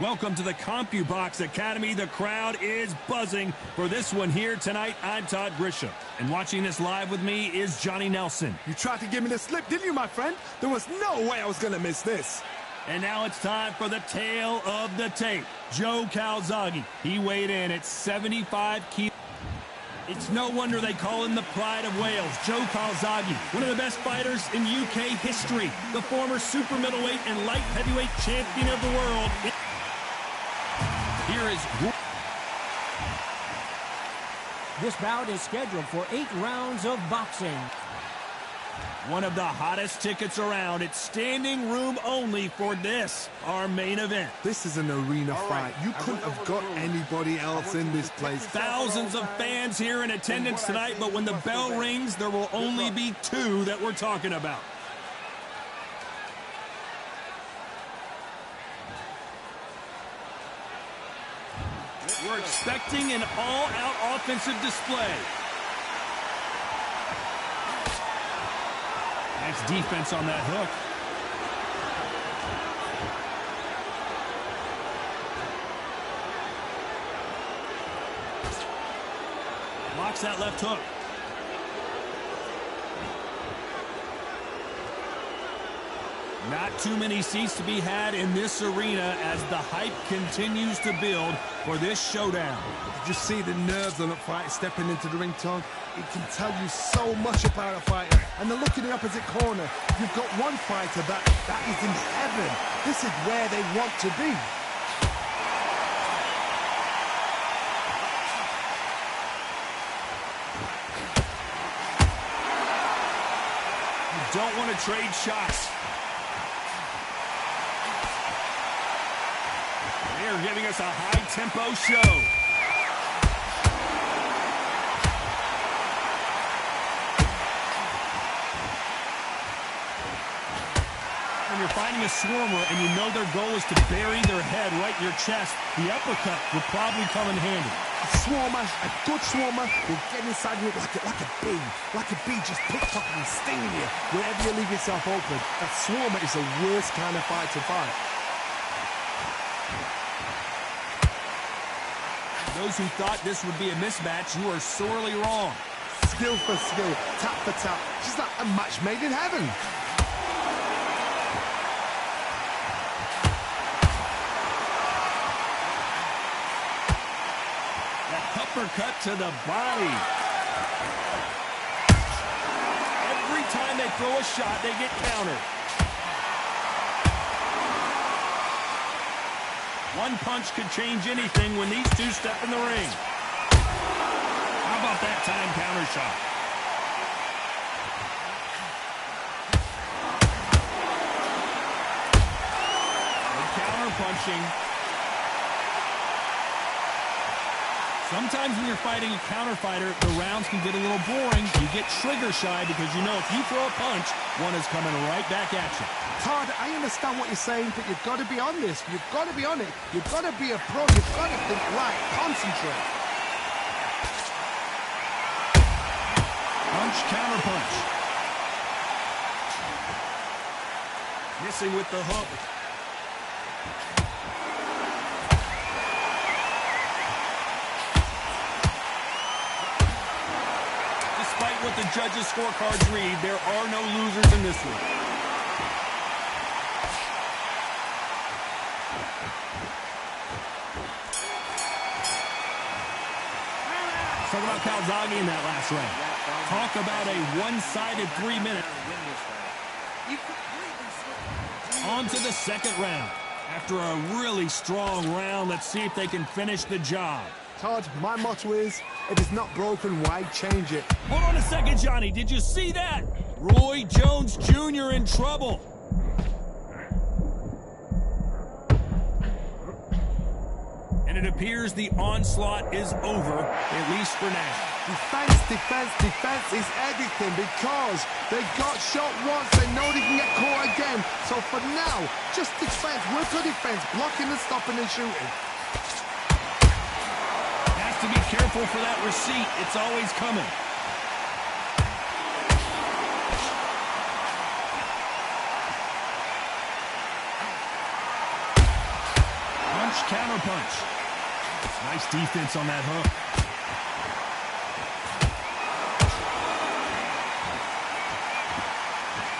Welcome to the CompuBox Academy. The crowd is buzzing for this one here tonight. I'm Todd Grisham, and watching this live with me is Johnny Nelson. You tried to give me the slip, didn't you, my friend? There was no way I was going to miss this. And now it's time for the tale of the tape. Joe Calzaghe. He weighed in at 75 kilos. It's no wonder they call him the pride of Wales. Joe Calzaghe, one of the best fighters in UK history. The former super middleweight and light heavyweight champion of the world. Here is... This bout is scheduled for 8 rounds of boxing. One of the hottest tickets around. It's standing room only for this, our main event. This is an arena fight. You couldn't have got anybody else in this place. Thousands of fans here in attendance tonight, but when the bell rings, there will only be 2 that we're talking about. We're expecting an all-out offensive display. Nice defense on that hook. Blocks that left hook. Not too many seats to be had in this arena as the hype continues to build for this showdown. Did you see the nerves on the fight stepping into the ring, Tom? It can tell you so much about a fighter. And the look in the opposite corner, you've got one fighter that is in heaven. This is where they want to be. You don't want to trade shots. They're giving us a high-tempo show. When you're fighting a swarmer and you know their goal is to bury their head right in your chest, the uppercut will probably come in handy. A swarmer, a good swarmer, will get inside you like a bee. Like a bee just pickpocketing, stinging you wherever you leave yourself open. That swarmer is the worst kind of fight to fight. Those who thought this would be a mismatch, you are sorely wrong. Skill for skill, tap for tap, just like a match made in heaven. That uppercut to the body. Every time they throw a shot, they get countered. One punch could change anything when these 2 step in the ring. How about that time counter shot? Good counter punching. Sometimes when you're fighting a counter fighter, the rounds can get a little boring. You get trigger shy because you know if you throw a punch, one is coming right back at you. Todd, I understand what you're saying, but you've got to be on this. You've got to be on it. You've got to be a pro. You've got to think right. Concentrate. Punch, counter punch. Missing with the hook. Despite what the judges' scorecards read, there are no losers in this one. Talk about Calzaghe in that last round. Talk about a one-sided 3-minute. On to the second round. After a really strong round, let's see if they can finish the job. Todd, my motto is, if it's not broken, why change it? Hold on a second, Johnny. Did you see that? Roy Jones Jr. in trouble. And it appears the onslaught is over, at least for now. Defense, defense, defense is everything because they got shot once. They know they can get caught again. So for now, just defense, work on defense, blocking and stopping and shooting. Has to be careful for that receipt. It's always coming. counterpunch. Nice defense on that hook.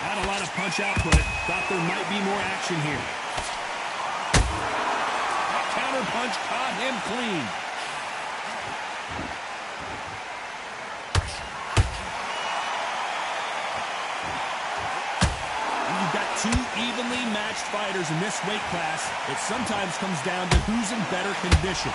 Not a lot of punch output. Thought there might be more action here. Counterpunch caught him clean. Two evenly matched fighters in this weight class. It sometimes comes down to who's in better condition.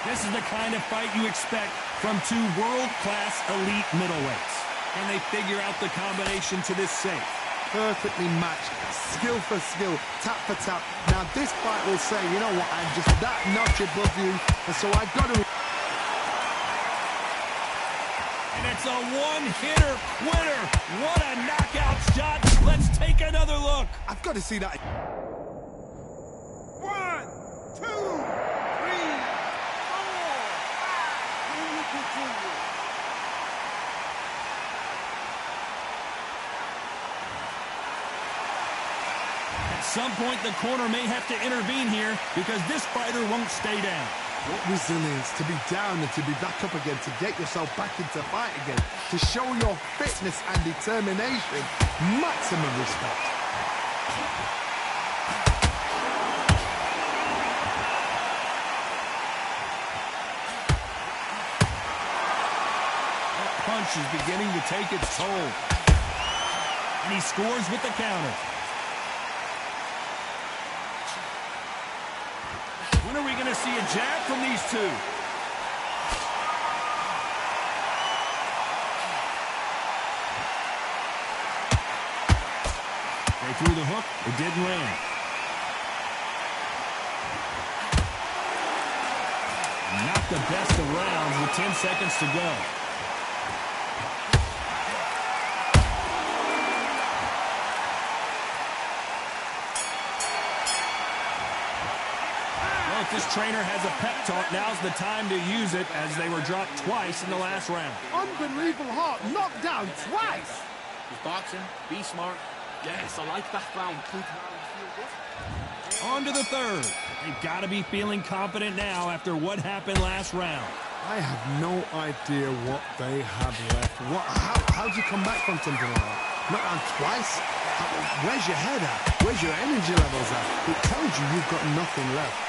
This is the kind of fight you expect from two world-class elite middleweights. And they figure out the combination to this safe. Perfectly matched, skill for skill, tap for tap. Now this fight will say, you know what, I'm just that notch above you, and so I've got to... And it's a one-hitter winner. What a knockout shot. Let's take another look. I've got to see that. 1, 2, 3, 4. Can we continue? At some point, the corner may have to intervene here because this fighter won't stay down. What resilience to be down and to be back up again, to get yourself back into fight again, to show your fitness and determination. Maximum respect. That punch is beginning to take its toll. And he scores with the counter. When are we going to see a jab from these two? They threw the hook. It didn't land. Not the best of rounds with 10 seconds to go. If this trainer has a pep talk, now's the time to use it as they were dropped twice in the last round. Unbelievable heart, knocked down twice. With boxing, be smart. Yes, I like that round. On to the third. They've got to be feeling confident now after what happened last round. I have no idea what they have left. How do you come back from something like that? Knocked down twice? Where's your head at? Where's your energy levels at? It tells you you've got nothing left.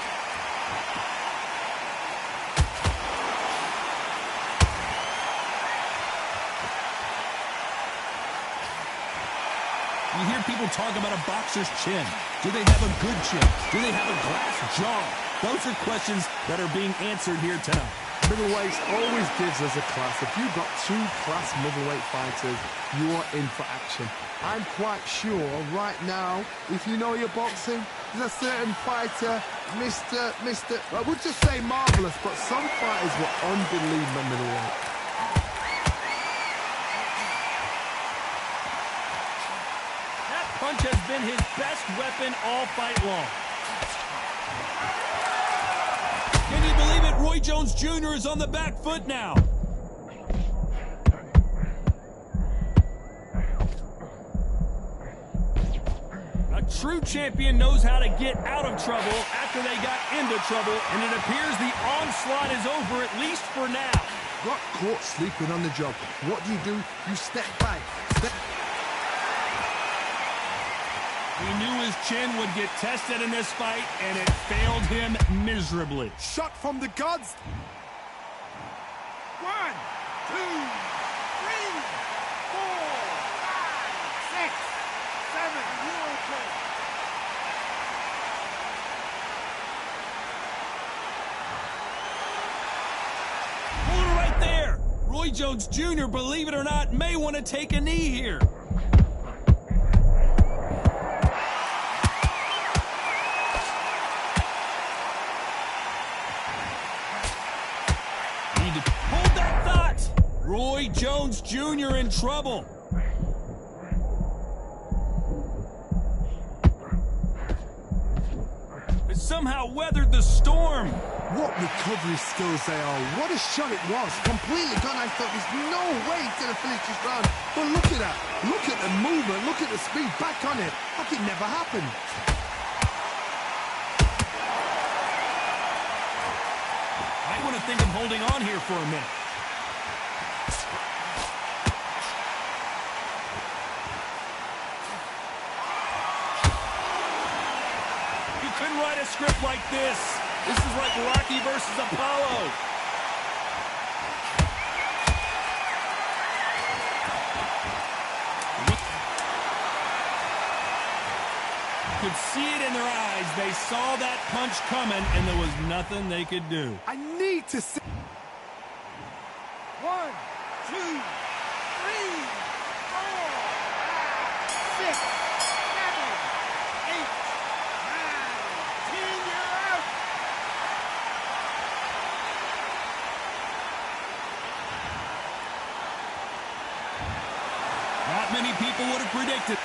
You hear people talk about a boxer's chin. Do they have a good chin? Do they have a glass jaw? Those are questions that are being answered here tonight. Middleweights always gives us a class. If you've got two class middleweight fighters, you are in for action. I'm quite sure right now, if you know your boxing, there's a certain fighter, Mr. I would just say marvelous, but some fighters were unbelievable middleweight. Punch has been his best weapon all fight long. Can you believe it? Roy Jones Jr. is on the back foot now. A true champion knows how to get out of trouble after they got into trouble, and it appears the onslaught is over, at least for now. Got caught sleeping on the job. What do? You step back. He knew his chin would get tested in this fight, and it failed him miserably. Shot from the gods. 1, 2, 3, 4, 5, 6, 7. You're okay. Hold it right there. Roy Jones Jr., believe it or not, may want to take a knee here. Roy Jones Jr. in trouble. somehow weathered the storm. What recovery skills they are. What a shot it was. Completely gone. I thought there's no way he's going to finish this round. But look at that. Look at the movement. Look at the speed. Back on it. Like it never happened. I want to think of holding on here for a minute. You couldn't write a script like this. This is like Rocky versus Apollo. You could see it in their eyes. They saw that punch coming, and there was nothing they could do. I need to see. 1, 2, 3, 4, 5, 6, 7, 8, 9, 10, you're out. Not many people would have predicted.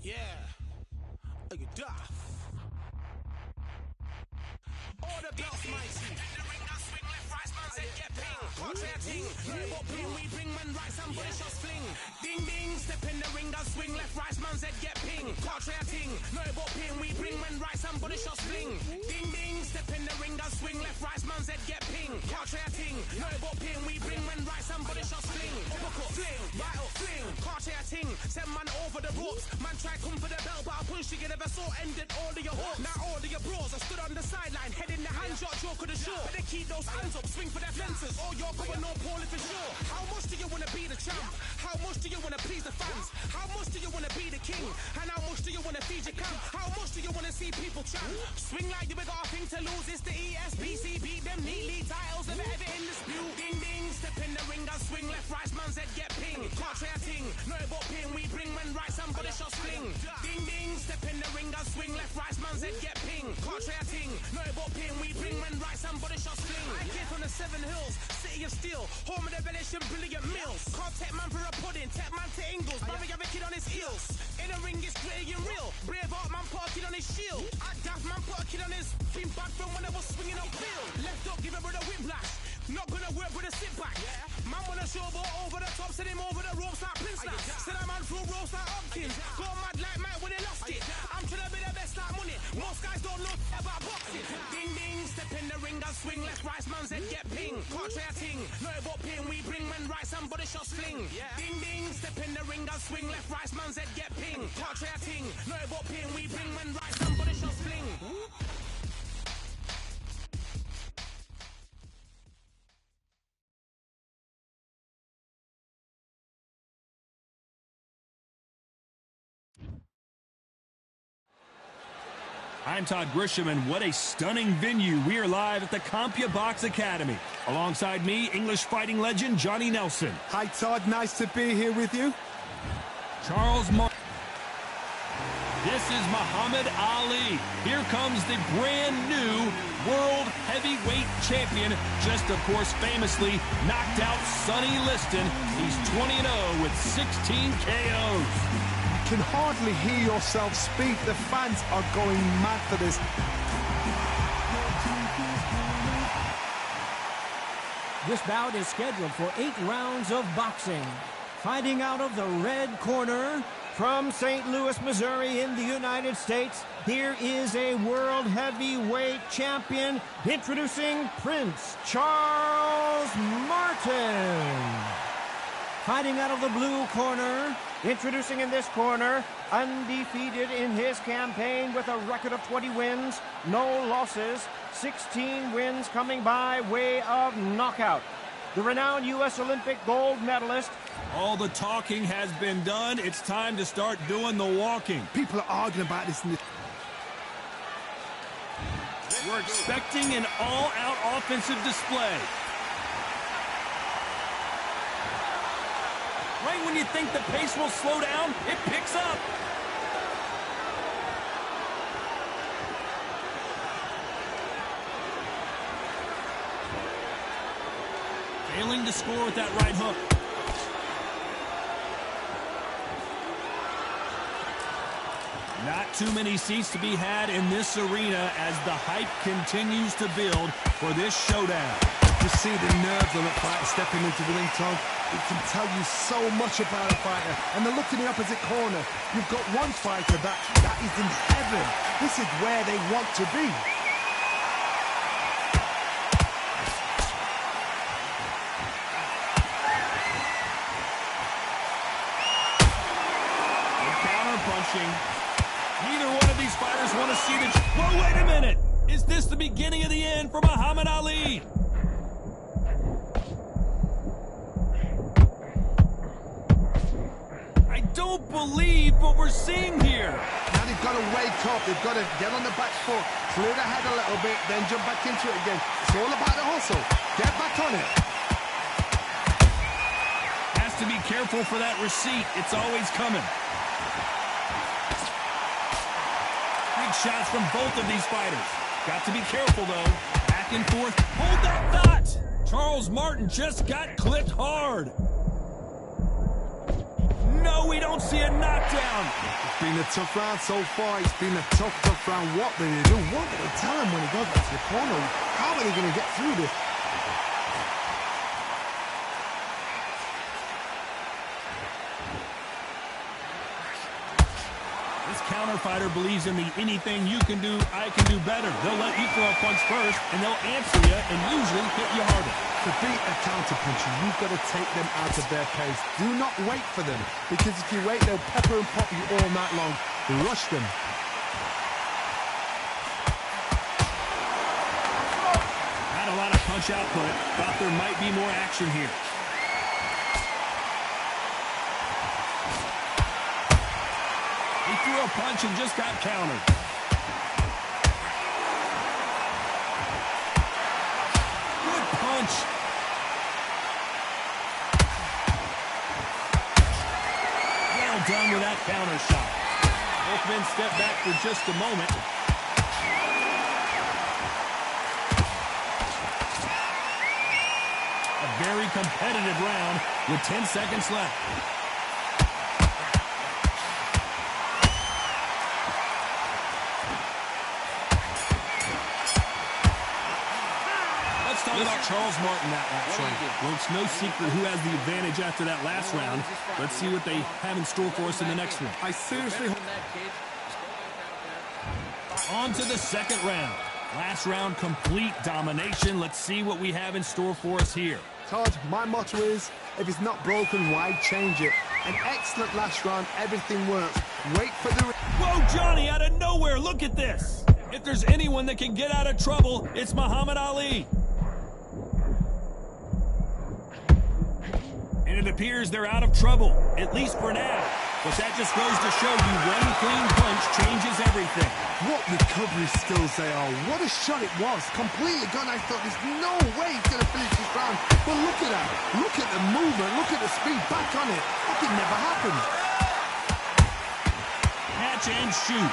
Yeah, are you daft? All the belts mighty. The ring I swing left, right, man said get ping. Contrary ting, what ping we bring when right, somebody shots fling. Ding ding, step in the ring I swing left, right, man said get ping. Contrary ting, what ping we bring when right, somebody shots fling. Ding ding, step in the ring I swing left, right, man said get ping. Contrary ting, what ping we bring when right, somebody shots fling. Uppercut, fling, right up, fling. Contrary ting, send man over the ropes. Man try come for the belt, but I punch you never saw ended all of your hopes. Now all of your bros, I stood on the sideline, head in the hand shot, joke of the show. But they keep those hands up, swing for their fences. Oh, you're going on Paul if it's sure. How much do you want to be the champ? How much do you want to please the fans? How much do you want to be the king? And how much do you want to feed your camp? How much do you want to see people champ? Swing like you got a thing to lose. It's the ESPC, beat them neatly. Titles never ever in dispute. Ding ding, step in the ring and swing left, right, man's head get ping. Can't try a ting, no but ping. We bring when right, somebody shots fling. Ding ding, step in the ring and swing left, right, man's head get ping. Can't try a ting, no but ping. We steel. Home of the Venetian brilliant meals. Can't take man for a pudding, take man to Ingles. Barry have a kid on his heels. In the ring is gritty and real. Braveheart man put a kid on his shield. Act daft man put a kid on his. Been bad from when I was swinging on field. Left up, give him with a whiplash. Not gonna work with a sit back. Man wanna showboat over the top, send him over the ropes like Prince Lash. Send a man through ropes like Hopkins. Go mad like Mike when he lost it. I'm trying to be the best like money. Most guys don't know about boxing. Ding ding, step in the ring and swing. Left right man's head get ping. Can't try a ting. No about ping, we bring men right, somebody shots fling. Ding ding, step in the ring and swing. Left right man's head get ping. Can't try a ting. No about ping, we bring men right, somebody shots fling. I'm Todd Grisham, and what a stunning venue. We are live at the Compia Box Academy. Alongside me, English fighting legend Johnny Nelson. Hi, Todd. Nice to be here with you. Charles Martin. This is Muhammad Ali. Here comes the brand new World Heavyweight Champion. Just, of course, famously knocked out Sonny Liston. He's 20-0 with 16 KOs. Can hardly hear yourself speak. The fans are going mad for this. This bout is scheduled for 8 rounds of boxing. Fighting out of the red corner from St. Louis, Missouri in the United States, here is a world heavyweight champion, introducing Prince Charles Martin. Fighting out of the blue corner, introducing in this corner, undefeated in his campaign with a record of 20 wins, no losses, 16 wins coming by way of knockout. The renowned U.S. Olympic gold medalist. All the talking has been done. It's time to start doing the walking. People are arguing about this. We're expecting an all-out offensive display. Right when you think the pace will slow down, it picks up. Failing to score with that right hook. Not too many seats to be had in this arena as the hype continues to build for this showdown. You see the nerves on a fighter stepping into the ring, Tom. It can tell you so much about a fighter. And the look in the opposite corner. You've got one fighter that is in heaven. This is where they want to be. Counter-punching. Neither one of these fighters want to see the... Whoa, wait a minute! Is this the beginning of the end for Muhammad Ali? I don't believe what we're seeing here. Now they've got to wake up. They've got to get on the back foot, clear the head a little bit, then jump back into it again. It's all about the hustle. Get back on it. Has to be careful for that receipt. It's always coming. Big shots from both of these fighters. Got to be careful, though. Back and forth. Hold that thought! Charles Martin just got clipped hard. No, we don't see a knockdown. It's been a tough round so far. It's been a tough round. What will they do? What will they tell him when he goes back to the corner? How are they going to get through this? This counter fighter believes in the anything you can do, I can do better. They'll let you throw a punch first, and they'll answer you and usually hit you harder. To beat a counter-puncher, you've got to take them out of their pace. Do not wait for them, because if you wait, they'll pepper and pop you all night long. Rush them. Not a lot of punch output. Thought there might be more action here. He threw a punch and just got countered. Good punch. Well done with that counter shot. Both men step back for just a moment. A very competitive round with 10 seconds left. Let's talk about Charles Martin that last round. Well, it's no secret who has the advantage after that last round. Let's see what they have in store for us in the next one. I seriously... On to the second round. Last round, complete domination. Let's see what we have in store for us here. Todd, my motto is, if it's not broken, why change it? An excellent last round, everything works. Wait for the... Whoa, Johnny, out of nowhere, look at this. If there's anyone that can get out of trouble, it's Muhammad Ali. And it appears they're out of trouble, at least for now. But that just goes to show you one clean punch changes everything. What recovery skills they are. What a shot it was. Completely gone. I thought there's no way he's going to finish this round. But look at that. Look at the movement. Look at the speed. Back on it. Like it never happened. Catch and shoot.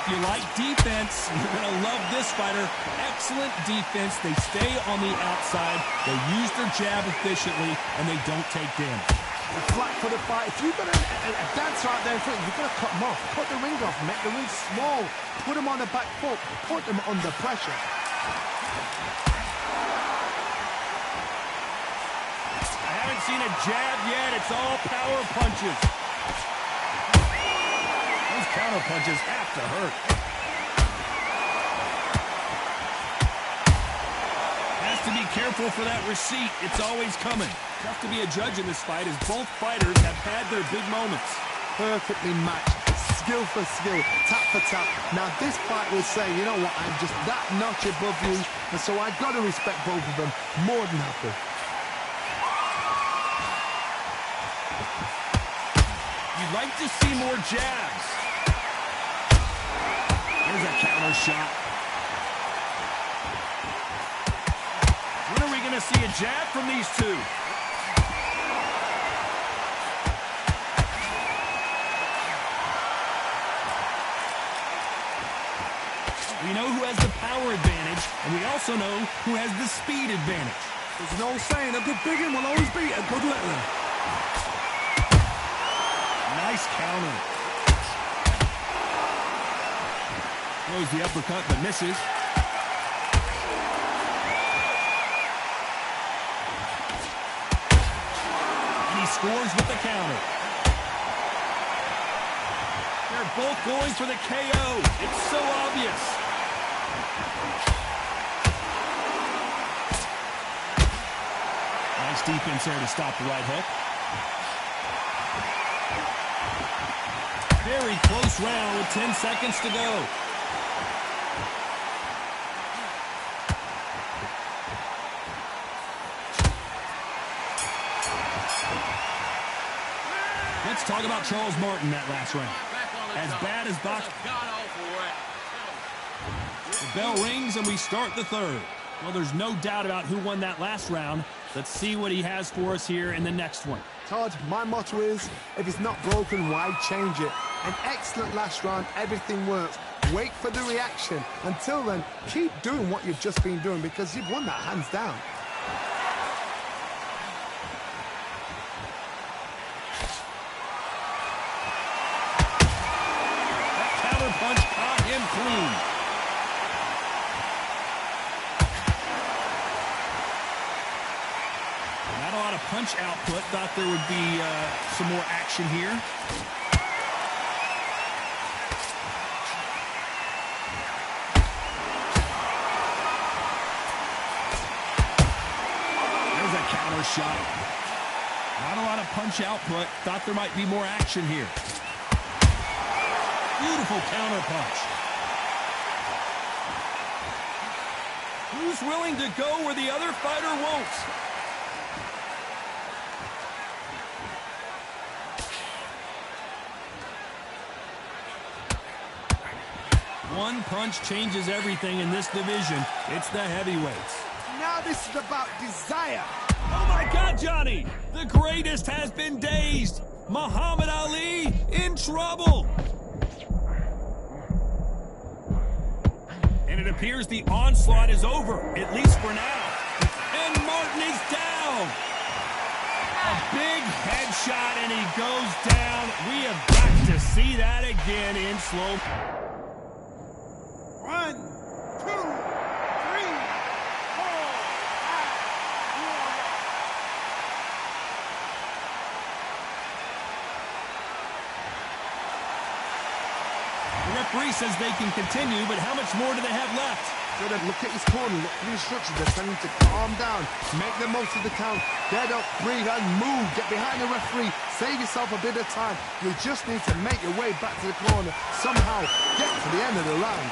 If you like defense, you're going to love this fighter. Excellent defense. They stay on the outside. They use their jab efficiently, and they don't take damage. A flat for the fight. If you've got a dancer out there in front, you've got to cut them off. Cut the ring off. Make the ring small. Put them on the back foot. Put them under pressure. I haven't seen a jab yet. It's all power punches. Those counter punches have to hurt. Has to be careful for that receipt. It's always coming. Tough to be a judge in this fight as both fighters have had their big moments. Perfectly matched. Skill for skill. Tap for tap. Now this fight will say, you know what, I'm just that notch above you. And so I've got to respect both of them. More than happy. You'd like to see more jabs. Here's a counter shot. When are we going to see a jab from these two? We know who has the power advantage, and we also know who has the speed advantage. There's an old saying, a good big one will always beat a good little one. Nice counter. Throws the uppercut, but misses. And he scores with the counter. They're both going for the KO. It's so obvious. Nice defense there to stop the right hook. Very close round with 10 seconds to go. Let's talk about Charles Martin that last round. As bad as boxing. The bell rings and we start the third. Well, there's no doubt about who won that last round. Let's see what he has for us here in the next one. Todd, my motto is, if it's not broken, why change it? An excellent last round, everything works. Wait for the reaction. Until then, keep doing what you've just been doing because you've won that hands down. That counter punch caught him clean. Not a lot of punch output. Thought there would be some more action here. Counter shot. Not a lot of punch output. Thought there might be more action here. Beautiful counter punch. Who's willing to go where the other fighter won't? One punch changes everything in this division. It's the heavyweights. Now this is about desire. Oh my God, Johnny! The greatest has been dazed. Muhammad Ali in trouble. it appears the onslaught is over, at least for now. And Martin is down. A big headshot, and he goes down. We have got to see that again in slow. 1, 2, 3, 4, 5. The referee says they can continue, but how much more do they have left? So then look at his corner, look at the instructions. They're telling him to calm down, make the most of the count, get up, breathe, and move. Get behind the referee, save yourself a bit of time. You just need to make your way back to the corner, somehow get to the end of the round.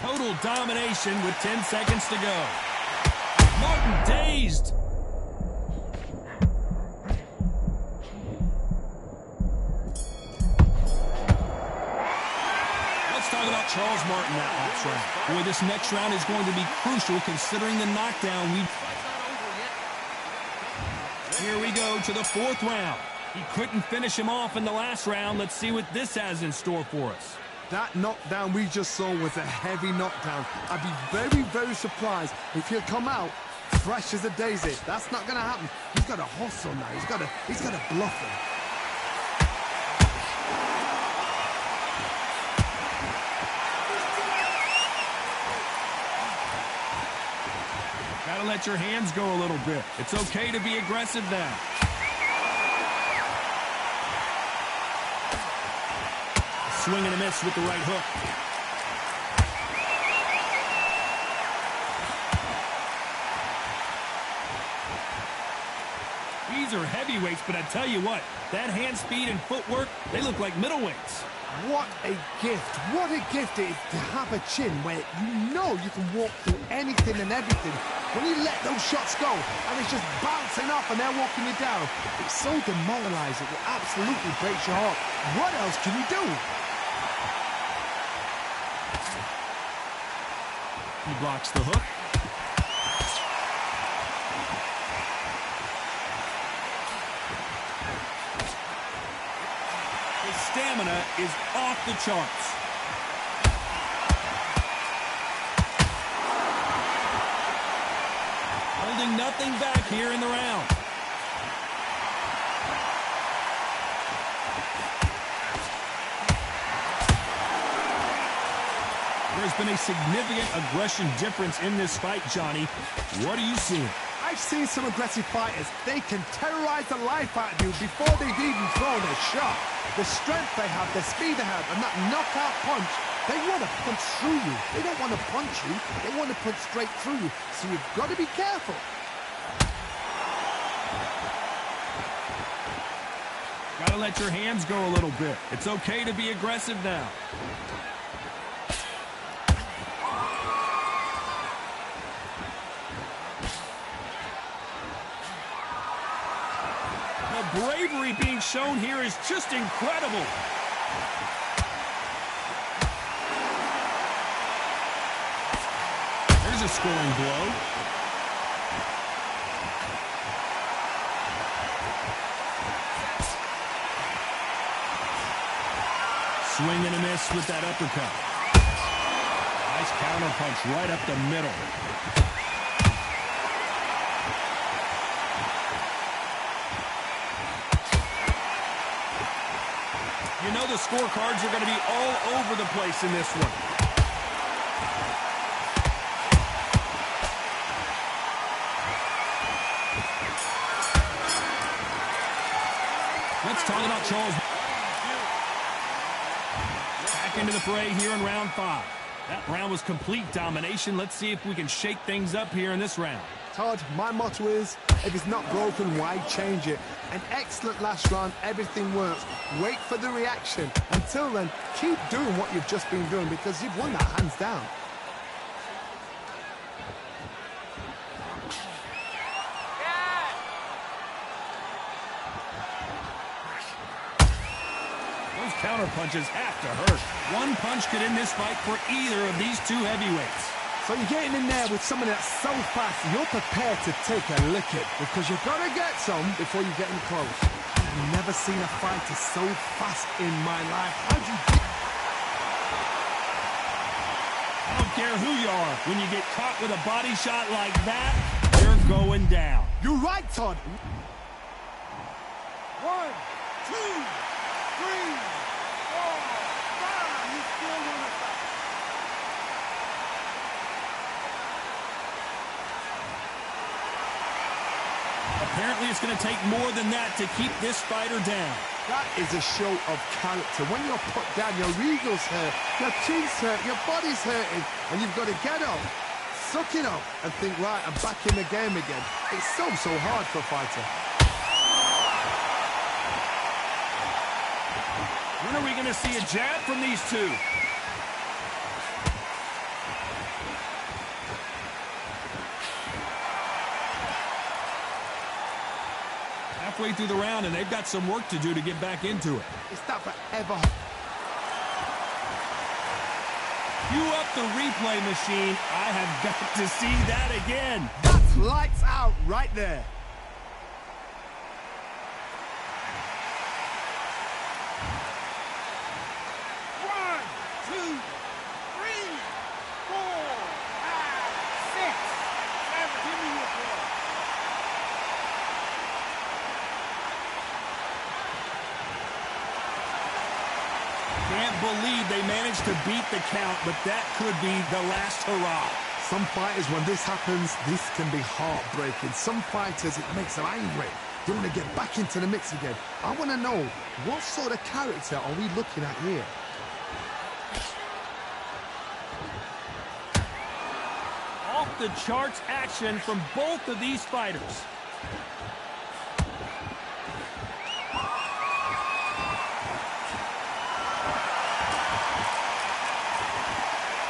Total domination with 10 seconds to go. Martin dazed. Let's talk about Charles Martin that last round. Boy, this next round is going to be crucial considering the knockdown we... Here we go to the 4th round. He couldn't finish him off in the last round. Let's see what this has in store for us. That knockdown we just saw was a heavy knockdown. I'd be very, very surprised if he'll come out fresh as a daisy. That's not going to happen. He's got to hustle now. He's got to bluff him. Gotta let your hands go a little bit. It's okay to be aggressive now. Swing and a miss with the right hook. These are heavyweights, but I tell you what, that hand speed and footwork, they look like middleweights. What a gift. What a gift it is to have a chin where you know you can walk through anything and everything. When you let those shots go and it's just bouncing off and they're walking you down, it's so demoralizing. It absolutely breaks your heart. What else can you do? He blocks the hook. His stamina is off the charts. Holding nothing back here in the round. There's been a significant aggression difference in this fight, Johnny. What are you seeing? I've seen some aggressive fighters. They can terrorize the life out of you before they've even thrown a shot. The strength they have, the speed they have, and that knockout punch, they want to punch through you. They don't want to punch you. They want to punch straight through you. So you've got to be careful. Got to let your hands go a little bit. It's okay to be aggressive now. The bravery being shown here is just incredible. There's a scoring blow. Swing and a miss with that uppercut. Nice counter punch right up the middle. You know the scorecards are going to be all over the place in this one. Let's talk about Charles. Back into the fray here in round 5. That round was complete domination. Let's see if we can shake things up here in this round. Todd, my motto is If it's not broken, why change it? An excellent last round, everything works. Wait for the reaction. Until then, keep doing what you've just been doing because you've won that hands down. Those counter punches have to hurt. One punch could end this fight for either of these two heavyweights. So you're getting in there with someone that's so fast, you're prepared to take a licking because you've got to get some before you get in close. I've never seen a fighter so fast in my life. How do you do? I don't care who you are. When you get caught with a body shot like that, you're going down. You're right, Todd. 1, 2, 3, 4, 5. You still want to fight. Apparently, it's going to take more than that to keep this fighter down. That is a show of character. When you're put down, your eagle's hurt, your chin's hurt, your body's hurting, and you've got to get up, suck it up, and think, right, I'm back in the game again. It's so hard for a fighter. When are we going to see a jab from these two? Halfway through the round, and they've got some work to do to get back into it. It's that forever. Cue up the replay machine. I have got to see that again. That's lights out right there. Can't believe they managed to beat the count, but that could be the last hurrah. Some fighters, when this happens, this can be heartbreaking. Some fighters, it makes them angry. They want to get back into the mix again. I want to know, what sort of character are we looking at here? Off the charts action from both of these fighters.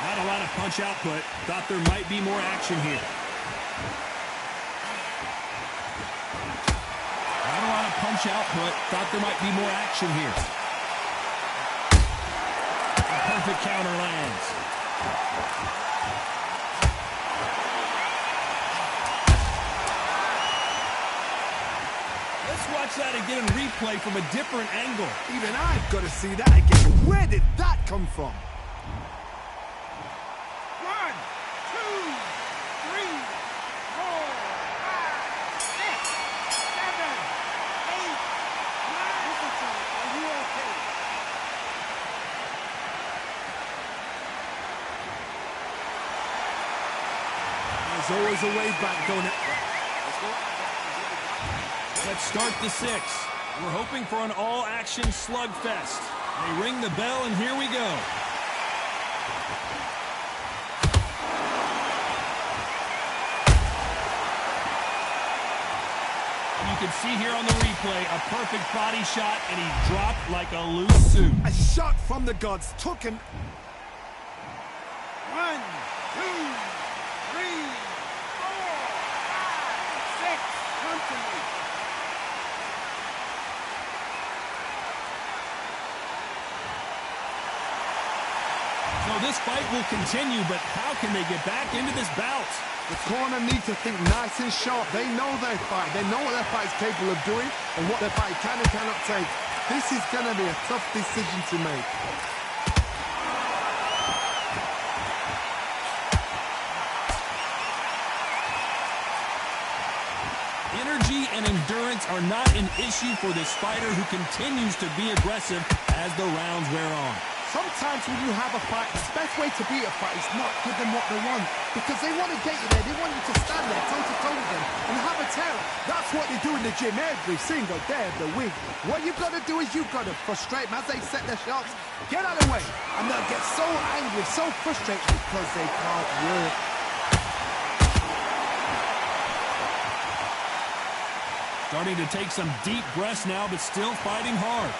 Not a lot of punch output. Thought there might be more action here. Not a lot of punch output. Thought there might be more action here. A perfect counter lands. Let's watch that again in replay from a different angle. Even I've got to see that again. Where did that come from? 1, 2, 3, 4, 5, 6, 7, 8, 9. Listen to me. Are you okay? There's always a way back, don't it? Let's start the 6. We're hoping for an all-action slugfest. They ring the bell, and here we go. You can see here on the replay a perfect body shot, and he dropped like a loose suit. A shot from the gods took him. 1, 2, 3, 4, 5, 6. Come to me. So this fight will continue, but how can they get back into this bout? The corner needs to think nice and sharp. They know their fight. They know what their fight is capable of doing and what their fight can and cannot take. This is going to be a tough decision to make. Energy and endurance are not an issue for this fighter who continues to be aggressive as the rounds wear on. Sometimes when you have a fight, the best way to beat a fight is not give them what they want. Because they want to get you there. They want you to stand there toe-to-toe with them and have a tear. That's what they do in the gym every single day of the week. What you've got to do is you've got to frustrate them as they set their shots. Get out of the way. And they'll get so angry, so frustrated because they can't work. Starting to take some deep breaths now, but still fighting hard.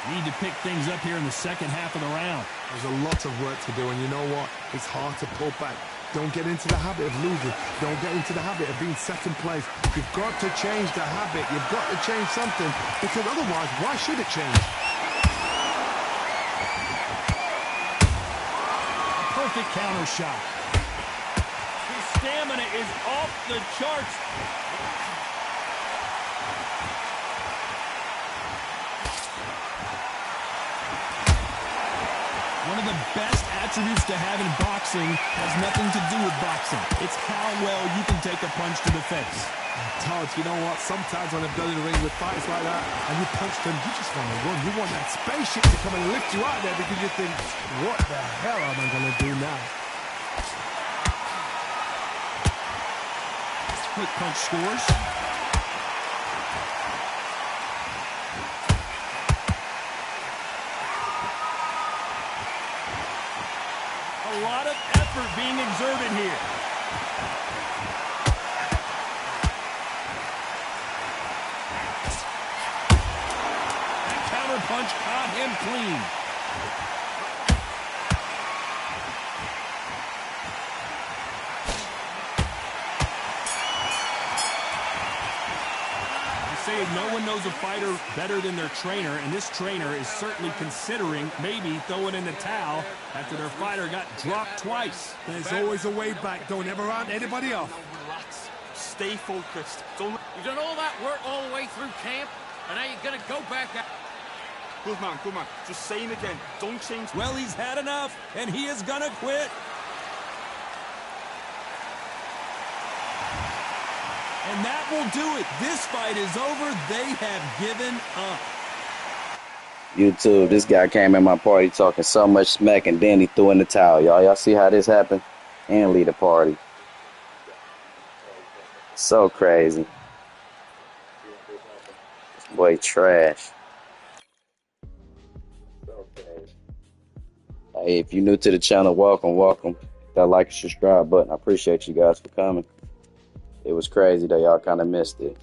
Need to pick things up here in the second half of the round. There's a lot of work to do, and you know what? It's hard to pull back. Don't get into the habit of losing. Don't get into the habit of being second place. You've got to change the habit. You've got to change something, because otherwise, why should it change? Perfect counter shot. His stamina is off the charts. One of the best attributes to have in boxing has nothing to do with boxing. It's how well you can take a punch to the face. Todd, you know what? Sometimes when I've done in the ring with fights like that, and you punch them, you just want to run. You want that spaceship to come and lift you out there, because you think, what the hell am I going to do now? Quick punch scores. A lot of effort being exerted here. That counter punch caught him clean. They say no one knows a fighter better than their trainer, and this trainer is certainly considering maybe throwing in the towel after their fighter got dropped twice. There's always a way back. Don't ever round anybody off. Relax. Stay focused. You've done all that work all the way through camp, and now you're going to go back out. Good man, good man. Just say him again. Don't change. Well, he's had enough, and he is going to quit. And that will do it. This fight is over. They have given up. YouTube, this guy came at my party talking so much smack, and then he threw in the towel. Y'all see how this happened? And lead the party. So crazy. This boy trash. Hey, if you're new to the channel, welcome. That like and subscribe button. I appreciate you guys for coming. It was crazy though, y'all kind of missed it.